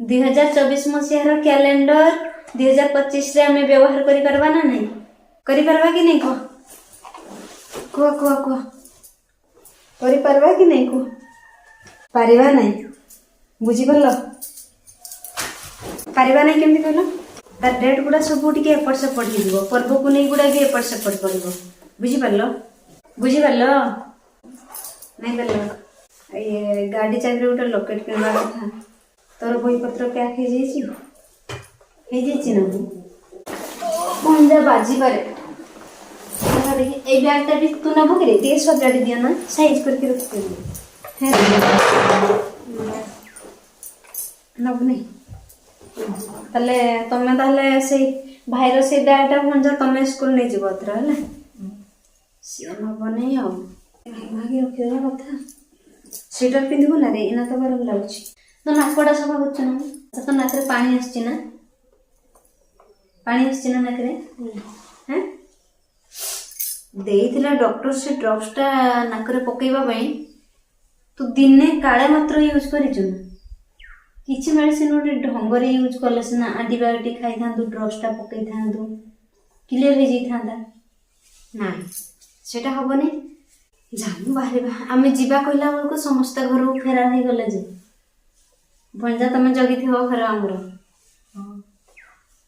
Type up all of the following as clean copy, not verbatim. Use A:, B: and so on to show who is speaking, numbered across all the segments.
A: 2024 मसीहार calendar 2025 रे आमे व्यवहार करि परबा ना नहीं करि परबा कि नहीं कह करि परबा कि नहीं कह पारिबा नहीं बुझी परलो पारिबा नहीं केमती कहलो तार डेट गुड़ा सब टिके एपट सेपट हो पर्व को नहीं गुड़ा भी एपट सेपट पड़ो बुझी परलो नहीं परलो ये गाड़ी चाकरी गोटे लकेट किणवा कथा तोर बही पत्र पैक ना पंजा बाजी पारे देखी बैगटा भी तू नब कि सजाड़ी दिया ना साइज करके रखी नब नहीं ताले तमें ताले से भाईर से बैगटा पंजा तमें स्कूल नहीं जीव एथर है सी नब नहीं भागी रखा कथा स्वेटर पिंधु ना रे इना तो गरम लगुच तो नाकड़ा सफा कर तो नाक पानी आसना नाक हैं देइथिला डॉक्टर से ड्रग्सटा नाकरे पकेबा पई तू दिने काळे मात्र यूज करिछु ना किछि मेडिसिन गोटे ढंगरे यूज कले सिना एंटीबायोटिक खाई थांदु ड्रग्सटा पकई थांदु क्लियर हो जाई थांदा नाही सेटा हबनी जानू बाहर आम जीवा कहला बेलू समस्त घर को फेरार हो गले जे भंजा तुम जगी थी घर आमर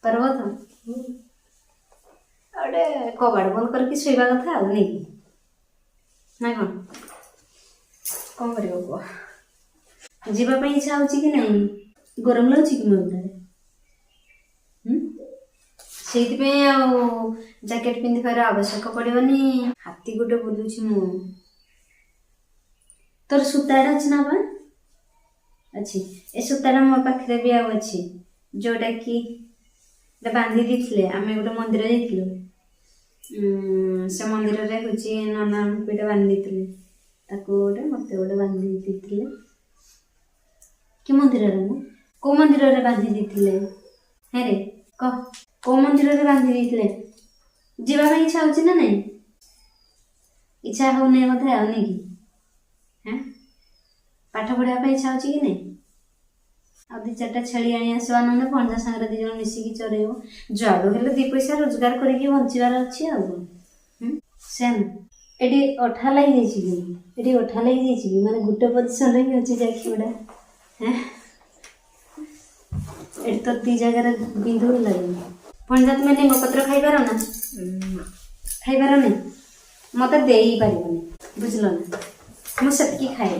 A: पार्ब तो गोटे कबाड़ बंद करके शोवा कथा नहीं ना कौन कर जावाई इच्छा हो कि नहीं गरम लगुच कि मुझे से जैकेट पिंधार आवश्यक पड़ोनी हाथी गोटे बुलूची मु तोर सूतार अच्छी ना बा अच्छी ए सूतार मो पाखे भी अच्छी जोटा कि बांधी दी आम गोटे मंदिर जाइलु से मंदिर में हूँ नना गोटे बांधी गोटे मत गोटे बांधी दी कि मंदिर को मंदिर में बांधी दी है रे कह को मंदिर में बांधी दी जावाई इच्छा हो ना नहीं इच्छा हो नहीं बोधे आनी कि हाँ पाठ पढ़ापी इच्छा हो कि नहीं आ दी चार्टा छेली आनी आसवा ना पंजा सांगे दी जन मिसिकी चरेब जुआड़ू हेल्ले दी पैसा रोजगार करके बचार अच्छी से ये अठा लगी जाइए अठा लगी जाइए माने गोटे पोजिशन रे अच्छी जाकि गोटा हाँ ये तो दी जगार बिंदु लगे पंजा तुम निम्बपत्र खाई पार ना खाई पार नहीं मत दे पारनी बुझल ना मुझे खाए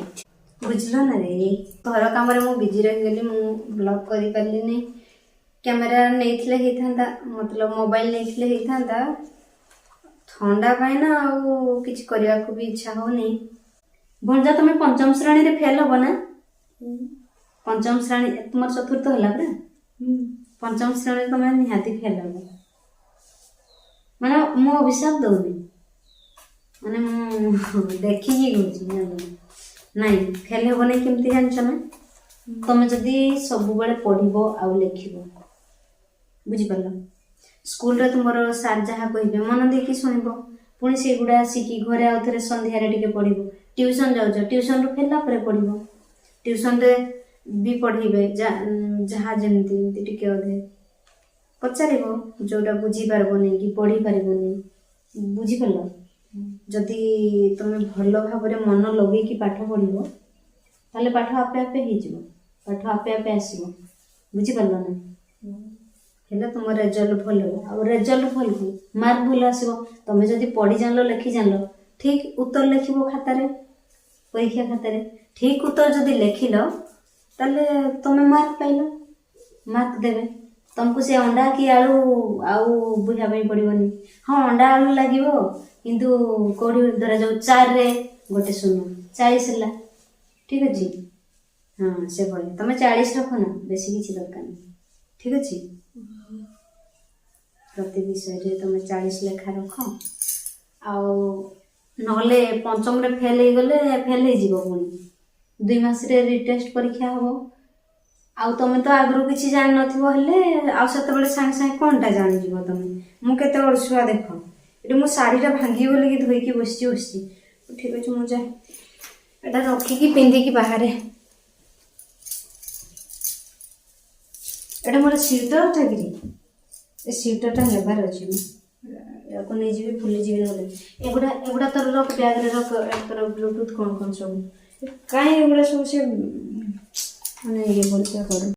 A: बुझल ना रे घर कम बिजी रहीगली मु ब्लॉग कर पारे कैमेरा नहीं था मतलब मोबाइल नहीं था ठंडा पाए ना आउ कि करने को भी इच्छा होनी भंजा तुम पंचम श्रेणी रे फेल हम ना पंचम श्रेणी तुम चतुर्थ है पूरा पंचम श्रेणी तुम निहाती फेल हम माने मो अभिशाप दौनी माने देखिकी कहूँ नहीं फेल हम नहीं केमती जानछ ना तुम जदि सब बेले पढ़ब आउ लिख बुझिपार स्कूल रे तुम सार जहाँ कहे मन देखी शुणब पुणी से गुड़ा आसिकी घरे आउ थे संध्यारे टिके पढ़ ट्यूशन जाऊँ ट्यूशन रू फेरला पढ़ ट्यूशन रे भी पढ़े जहाँ जमी टिके अधे पचार जोटा बुझीपारबनी कि पढ़ी पारबनी बुझिपार जदि तुम भल भाव मन लगे कि पाठ पढ़ब ताले पाठ आपे आपे हो पाठ आपे आपे आसो बुझिपार ना हेल्ले तुम रेजल्ट भल हो रेजल्ट भल को मार्क भल आसो तुम जदि पढ़ी जान लिखी जान ठीक उत्तर लिख खातार परीक्षा खातार ठीक उत्तर जदि लिखिल ताले तुम मार्क पाइल मार्क देवे तुमको से अंडा कि आलू आउ बुझापी पड़ोनी हाँ अंडा आलू लगे किंतु कौड़ी धरा जाऊ 4 रे गोटे 0 40 है ठीक अच्छे हाँ से भाई तुम 40 रख ना बेसी किसी दरकार नहीं ठीक अच्छे प्रति विषय तुम 40 लेखा रख आउ नहले पंचम रे फेल हो गले फेल हो पुणी 2 मास रे रिटेस्ट परीक्षा हम आउ तुम तो आगु किसी जान नथिबो आउ सत बेले सांगे सांगे कोनटा जानि जीवो तुम मु केते वर्षुआ देख ये मो शाढ़ीटा भांगी बोल धोईकी बसी ठीक अच्छे मुझे यहाँ रखिकी पिंधिकी बाहर एटा मोर स्वेटर था कि ए स्वेटरटा हेबार अछि याको नहीं जीवी भूली जीवी नले एगुड़ा तर रख बैग रे रख तर ब्लूटूथ कौन सब काई एगुड़ा सब से माने ये बोलते करू